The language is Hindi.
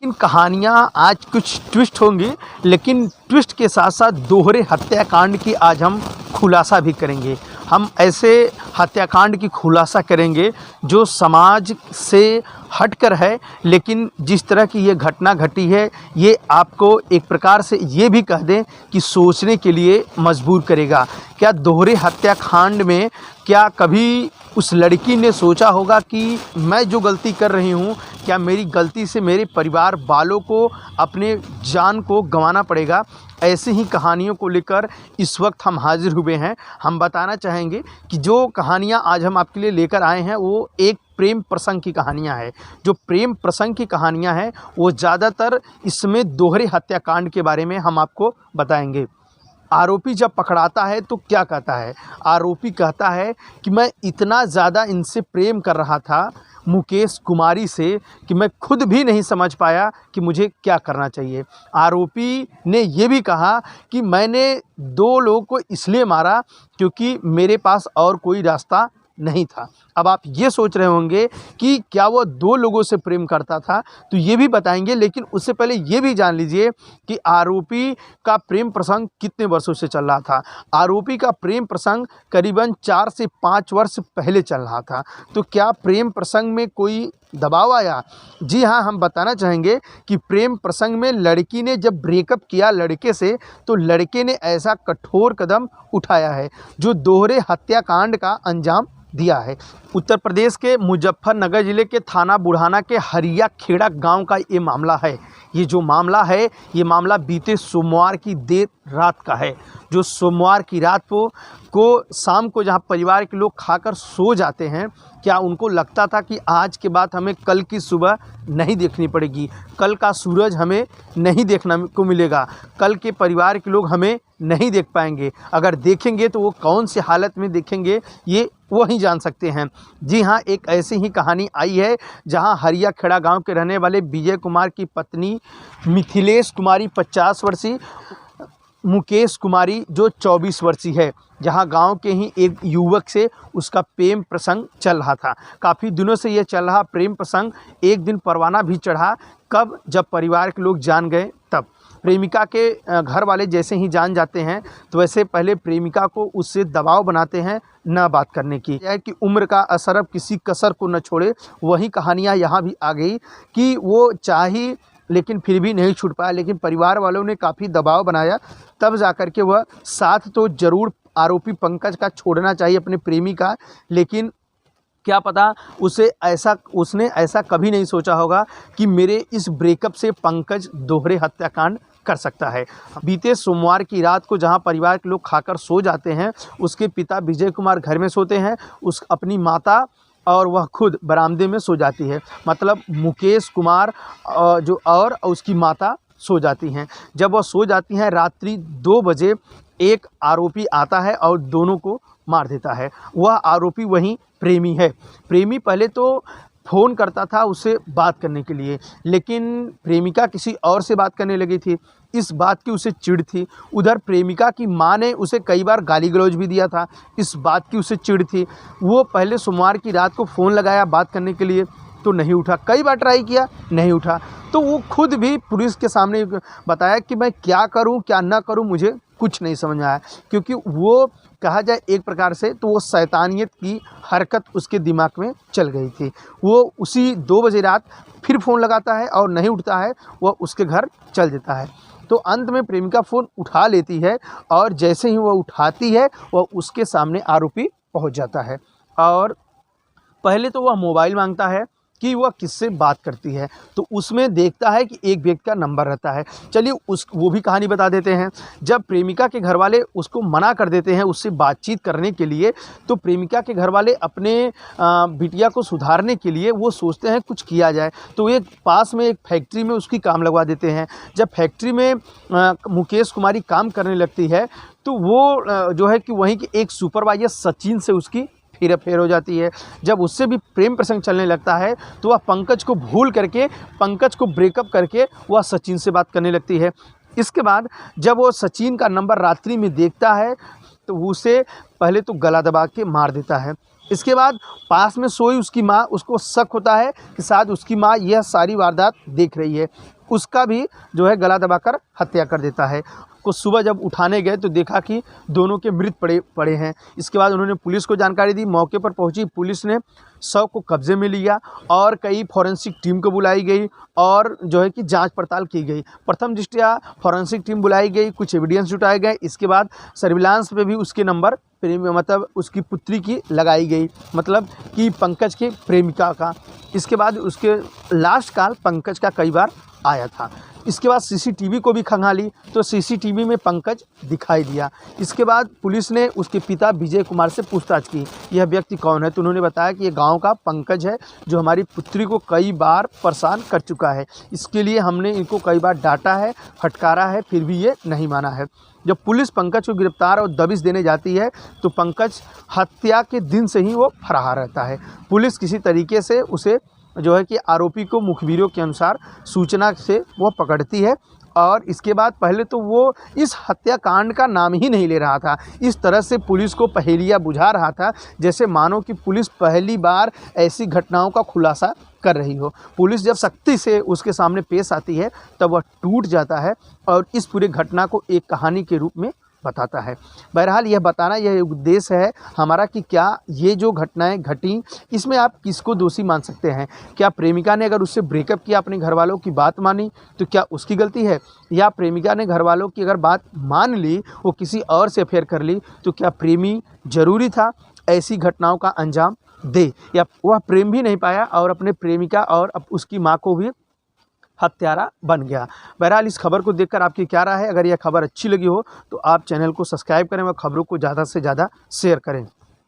इन कहानियाँ आज कुछ ट्विस्ट होंगी, लेकिन ट्विस्ट के साथ साथ दोहरे हत्याकांड की आज हम खुलासा भी करेंगे। हम ऐसे हत्याकांड की खुलासा करेंगे जो समाज से हटकर है, लेकिन जिस तरह की ये घटना घटी है ये आपको एक प्रकार से ये भी कह दें कि सोचने के लिए मजबूर करेगा। क्या दोहरे हत्याकांड में क्या कभी उस लड़की ने सोचा होगा कि मैं जो गलती कर रही हूँ, क्या मेरी गलती से मेरे परिवार वालों को अपने जान को गंवाना पड़ेगा? ऐसी ही कहानियों को लेकर इस वक्त हम हाजिर हुए हैं। हम बताना चाहेंगे कि जो कहानियाँ आज हम आपके लिए लेकर आए हैं वो एक प्रेम प्रसंग की कहानियाँ हैं। जो प्रेम प्रसंग की कहानियाँ हैं वो ज़्यादातर इसमें दोहरे हत्याकांड के बारे में हम आपको बताएंगे। आरोपी जब पकड़ाता है तो क्या कहता है? आरोपी कहता है कि मैं इतना ज़्यादा इनसे प्रेम कर रहा था, मुकेश कुमारी से, कि मैं खुद भी नहीं समझ पाया कि मुझे क्या करना चाहिए। आरोपी ने ये भी कहा कि मैंने 2 लोगों को इसलिए मारा क्योंकि मेरे पास और कोई रास्ता नहीं था। अब आप ये सोच रहे होंगे कि क्या वो 2 लोगों से प्रेम करता था, तो ये भी बताएंगे, लेकिन उससे पहले ये भी जान लीजिए कि आरोपी का प्रेम प्रसंग कितने वर्षों से चल रहा था। आरोपी का प्रेम प्रसंग करीबन 4 से 5 वर्ष पहले चल रहा था। तो क्या प्रेम प्रसंग में कोई दबाव आया? जी हाँ, हम बताना चाहेंगे कि प्रेम प्रसंग में लड़की ने जब ब्रेकअप किया लड़के से, तो लड़के ने ऐसा कठोर कदम उठाया है जो दोहरे हत्याकांड का अंजाम दिया है। उत्तर प्रदेश के मुजफ्फरनगर ज़िले के थाना बुढ़ाना के हरिया खेड़ा गांव का ये मामला है। ये जो मामला है ये मामला बीते सोमवार की देर रात का है। जो सोमवार की रात को शाम को जहां परिवार के लोग खाकर सो जाते हैं, क्या उनको लगता था कि आज के बाद हमें कल की सुबह नहीं देखनी पड़ेगी, कल का सूरज हमें नहीं देखने को मिलेगा, कल के परिवार के लोग हमें नहीं देख पाएंगे, अगर देखेंगे तो वो कौन सी हालत में देखेंगे ये वो ही जान सकते हैं। जी हाँ, एक ऐसी ही कहानी आई है जहां हरिया खेड़ा गांव के रहने वाले विजय कुमार की पत्नी मिथिलेश कुमारी 50 वर्षीय, मुकेश कुमारी जो 24 वर्षीय है, जहां गांव के ही एक युवक से उसका प्रेम प्रसंग चल रहा था। काफ़ी दिनों से ये चल रहा प्रेम प्रसंग एक दिन परवाना भी चढ़ा। कब? जब परिवार के लोग जान गए तब। प्रेमिका के घर वाले जैसे ही जान जाते हैं तो वैसे पहले प्रेमिका को उससे दबाव बनाते हैं न बात करने की। यह है कि उम्र का असर अब किसी कसर को न छोड़े, वही कहानियाँ यहाँ भी आ गई कि वो चाही लेकिन फिर भी नहीं छूट पाया, लेकिन परिवार वालों ने काफ़ी दबाव बनाया, तब जाकर के वह साथ तो ज़रूर आरोपी पंकज का छोड़ना चाहिए अपने प्रेमी का, लेकिन क्या पता उसने ऐसा कभी नहीं सोचा होगा कि मेरे इस ब्रेकअप से पंकज दोहरे हत्याकांड कर सकता है। बीते सोमवार की रात को जहां परिवार के लोग खाकर सो जाते हैं, उसके पिता विजय कुमार घर में सोते हैं, अपनी माता और वह खुद बरामदे में सो जाती है। मतलब मुकेश कुमार और उसकी माता सो जाती हैं। जब वह सो जाती हैं रात्रि 2 बजे एक आरोपी आता है और दोनों को मार देता है। वह आरोपी वहीं प्रेमी है। प्रेमी पहले तो फ़ोन करता था उससे बात करने के लिए, लेकिन प्रेमिका किसी और से बात करने लगी थी। इस बात की उसे चिढ़ थी। उधर प्रेमिका की मां ने उसे कई बार गाली गलौज भी दिया था। इस बात की उसे चिढ़ थी। वो पहले सोमवार की रात को फ़ोन लगाया बात करने के लिए तो नहीं उठा, कई बार ट्राई किया नहीं उठा। तो वो खुद भी पुलिस के सामने बताया कि मैं क्या करूं क्या ना करूं, मुझे कुछ नहीं समझ आया, क्योंकि वो कहा जाए एक प्रकार से तो वो शैतानियत की हरकत उसके दिमाग में चल गई थी। वो उसी 2 बजे रात फिर फ़ोन लगाता है और नहीं उठता है, वह उसके घर चल देता है। तो अंत में प्रेमिका फ़ोन उठा लेती है और जैसे ही वह उठाती है वह उसके सामने आरोपी पहुंच जाता है और पहले तो वह मोबाइल मांगता है कि वह किससे बात करती है, तो उसमें देखता है कि एक व्यक्ति का नंबर रहता है। चलिए वो भी कहानी बता देते हैं। जब प्रेमिका के घर वाले उसको मना कर देते हैं उससे बातचीत करने के लिए, तो प्रेमिका के घर वाले अपने बिटिया को सुधारने के लिए वो सोचते हैं कुछ किया जाए, तो एक पास में एक फैक्ट्री में उसकी काम लगवा देते हैं। जब फैक्ट्री में मुकेश कुमारी काम करने लगती है तो वो जो है कि वहीं के एक सुपरवाइजर सचिन से उसकी फिर अफेयर हो जाती है। जब उससे भी प्रेम प्रसंग चलने लगता है तो वह पंकज को भूल करके, पंकज को ब्रेकअप करके वह सचिन से बात करने लगती है। इसके बाद जब वो सचिन का नंबर रात्रि में देखता है तो उसे पहले तो गला दबा के मार देता है। इसके बाद पास में सोई उसकी माँ, उसको शक होता है कि शायद उसकी माँ यह सारी वारदात देख रही है, उसका भी जो है गला दबाकर हत्या कर देता है। को सुबह जब उठाने गए तो देखा कि दोनों के मृत पड़े हैं। इसके बाद उन्होंने पुलिस को जानकारी दी। मौके पर पहुंची पुलिस ने शव को कब्जे में लिया और कई फॉरेंसिक टीम को बुलाई गई और जो है कि जांच पड़ताल की गई। प्रथम दृष्टया फॉरेंसिक टीम बुलाई गई, कुछ एविडेंस जुटाए गए। इसके बाद सर्विलांस पे भी उसके नंबर मतलब उसकी पुत्री की लगाई गई, मतलब कि पंकज के प्रेमिका का। इसके बाद उसके लास्ट कॉल पंकज का कई बार आया था। इसके बाद सीसीटीवी को भी खंगाली तो सीसीटीवी में पंकज दिखाई दिया। इसके बाद पुलिस ने उसके पिता विजय कुमार से पूछताछ की, यह व्यक्ति कौन है, तो उन्होंने बताया कि ये गांव का पंकज है जो हमारी पुत्री को कई बार परेशान कर चुका है। इसके लिए हमने इनको कई बार डांटा है, फटकारा है, फिर भी ये नहीं माना है। जब पुलिस पंकज को गिरफ्तार और दबिश देने जाती है तो पंकज हत्या के दिन से ही वो फरार रहता है। पुलिस किसी तरीके से उसे जो है कि आरोपी को मुखबिरों के अनुसार सूचना से वो पकड़ती है और इसके बाद पहले तो वो इस हत्याकांड का नाम ही नहीं ले रहा था। इस तरह से पुलिस को पहेलियाँ बुझा रहा था जैसे मानो कि पुलिस पहली बार ऐसी घटनाओं का खुलासा कर रही हो। पुलिस जब सख्ती से उसके सामने पेश आती है तब वह टूट जाता है और इस पूरी घटना को एक कहानी के रूप में बताता है। बहरहाल यह बताना यह उद्देश्य है हमारा कि क्या ये जो घटनाएं घटी इसमें आप किसको दोषी मान सकते हैं। क्या प्रेमिका ने अगर उससे ब्रेकअप किया, अपने घर वालों की बात मानी, तो क्या उसकी गलती है, या प्रेमिका ने घर वालों की अगर बात मान ली, वो किसी और से अफेयर कर ली, तो क्या प्रेमी ज़रूरी था ऐसी घटनाओं का अंजाम दे, या वह प्रेम भी नहीं पाया और अपने प्रेमिका और उसकी माँ को भी हत्यारा बन गया। बहरहाल इस खबर को देखकर आपकी क्या राय है। अगर यह खबर अच्छी लगी हो तो आप चैनल को सब्सक्राइब करें और खबरों को ज़्यादा से ज़्यादा शेयर करें।